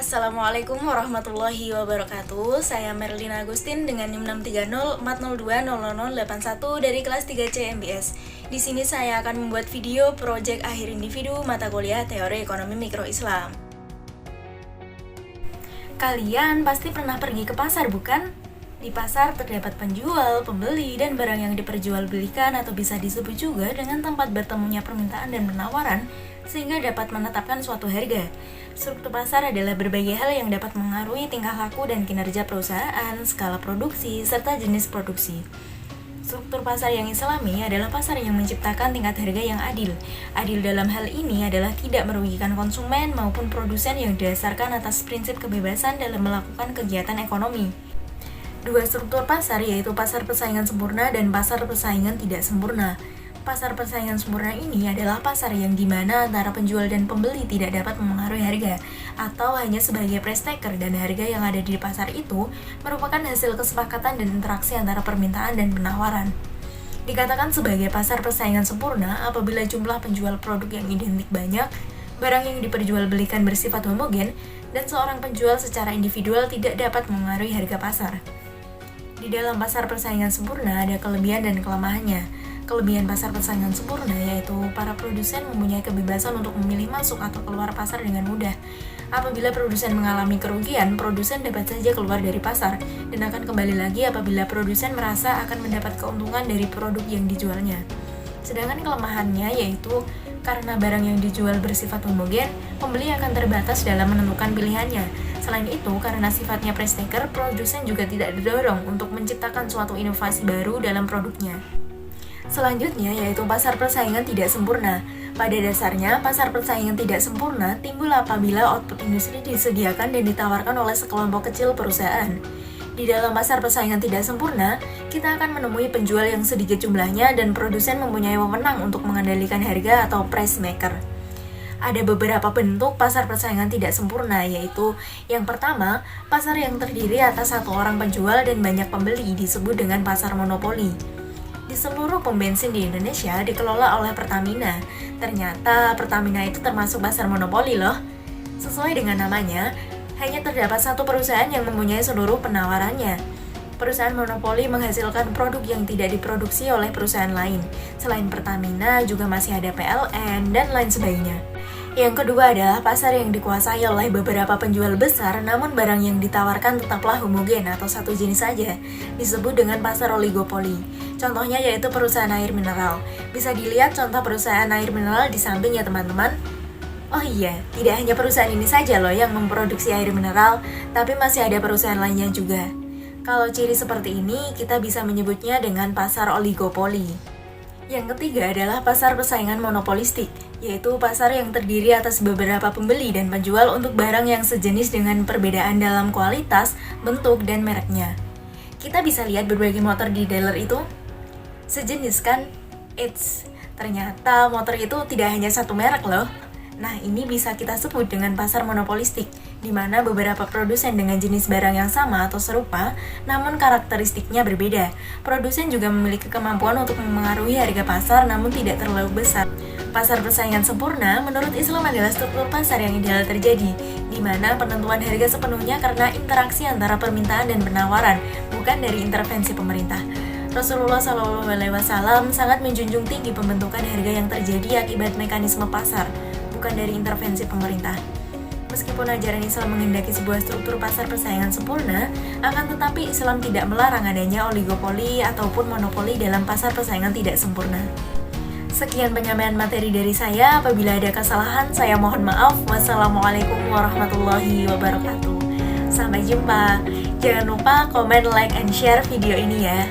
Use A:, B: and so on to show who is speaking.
A: Assalamualaikum warahmatullahi wabarakatuh. Saya Merlina Agustin dengan NIM 63040200081 dari kelas 3C MBS. Di sini saya akan membuat video proyek akhir individu mata kuliah Teori Ekonomi Mikro Islam. Kalian pasti pernah pergi ke pasar, bukan? Di pasar terdapat penjual, pembeli, dan barang yang diperjualbelikan atau bisa disebut juga dengan tempat bertemunya permintaan dan penawaran sehingga dapat menetapkan suatu harga. Struktur pasar adalah berbagai hal yang dapat mengaruhi tingkah laku dan kinerja perusahaan, skala produksi, serta jenis produksi. Struktur pasar yang islami adalah pasar yang menciptakan tingkat harga yang adil. Adil dalam hal ini adalah tidak merugikan konsumen maupun produsen yang didasarkan atas prinsip kebebasan dalam melakukan kegiatan ekonomi. Dua struktur pasar yaitu pasar persaingan sempurna dan pasar persaingan tidak sempurna. Pasar persaingan sempurna ini adalah pasar yang dimana antara penjual dan pembeli tidak dapat memengaruhi harga atau hanya sebagai price taker, dan harga yang ada di pasar itu merupakan hasil kesepakatan dan interaksi antara permintaan dan penawaran. Dikatakan sebagai pasar persaingan sempurna apabila jumlah penjual produk yang identik banyak, barang yang diperjualbelikan bersifat homogen, dan seorang penjual secara individual tidak dapat memengaruhi harga pasar. Di dalam pasar persaingan sempurna ada kelebihan dan kelemahannya. Kelebihan pasar persaingan sempurna yaitu para produsen mempunyai kebebasan untuk memilih masuk atau keluar pasar dengan mudah. Apabila produsen mengalami kerugian, produsen dapat saja keluar dari pasar dan akan kembali lagi apabila produsen merasa akan mendapat keuntungan dari produk yang dijualnya. Sedangkan kelemahannya yaitu karena barang yang dijual bersifat homogen, pembeli akan terbatas dalam menentukan pilihannya. Selain itu, karena sifatnya price taker, produsen juga tidak didorong untuk menciptakan suatu inovasi baru dalam produknya. Selanjutnya yaitu pasar persaingan tidak sempurna. Pada dasarnya, pasar persaingan tidak sempurna timbul apabila output industri disediakan dan ditawarkan oleh sekelompok kecil perusahaan. Di dalam pasar persaingan tidak sempurna, kita akan menemui penjual yang sedikit jumlahnya dan produsen mempunyai wewenang untuk mengendalikan harga atau price maker. Ada beberapa bentuk pasar persaingan tidak sempurna, yaitu yang pertama, pasar yang terdiri atas satu orang penjual dan banyak pembeli disebut dengan pasar monopoli. Di seluruh pom bensin di Indonesia dikelola oleh Pertamina. Ternyata Pertamina itu termasuk pasar monopoli loh. Sesuai dengan namanya, hanya terdapat satu perusahaan yang mempunyai seluruh penawarannya. Perusahaan monopoli menghasilkan produk yang tidak diproduksi oleh perusahaan lain. Selain Pertamina, juga masih ada PLN dan lain sebagainya. Yang kedua adalah pasar yang dikuasai oleh beberapa penjual besar, namun barang yang ditawarkan tetaplah homogen atau satu jenis saja, disebut dengan pasar oligopoli. Contohnya yaitu perusahaan air mineral. Bisa dilihat contoh perusahaan air mineral di samping ya teman-teman. Oh iya, tidak hanya perusahaan ini saja loh yang memproduksi air mineral, tapi masih ada perusahaan lainnya juga. Kalau ciri seperti ini, kita bisa menyebutnya dengan pasar oligopoli. Yang ketiga adalah pasar persaingan monopolistik, yaitu pasar yang terdiri atas beberapa pembeli dan penjual untuk barang yang sejenis dengan perbedaan dalam kualitas, bentuk, dan mereknya. Kita bisa lihat berbagai motor di dealer itu. Sejenis kan? Eits, ternyata motor itu tidak hanya satu merek loh. Nah, ini bisa kita sebut dengan pasar monopolistik, di mana beberapa produsen dengan jenis barang yang sama atau serupa, namun karakteristiknya berbeda. Produsen juga memiliki kemampuan untuk memengaruhi harga pasar, namun tidak terlalu besar. Pasar persaingan sempurna menurut Islam adalah struktur pasar yang ideal terjadi, di mana penentuan harga sepenuhnya karena interaksi antara permintaan dan penawaran, bukan dari intervensi pemerintah. Rasulullah SAW sangat menjunjung tinggi pembentukan harga yang terjadi akibat mekanisme pasar, bukan dari intervensi pemerintah. Meskipun ajaran Islam menghendaki sebuah struktur pasar persaingan sempurna, akan tetapi Islam tidak melarang adanya oligopoli ataupun monopoli dalam pasar persaingan tidak sempurna. Sekian penyampaian materi dari saya. Apabila ada kesalahan, saya mohon maaf. Wassalamualaikum warahmatullahi wabarakatuh. Sampai jumpa. Jangan lupa komen, like, and share video ini ya.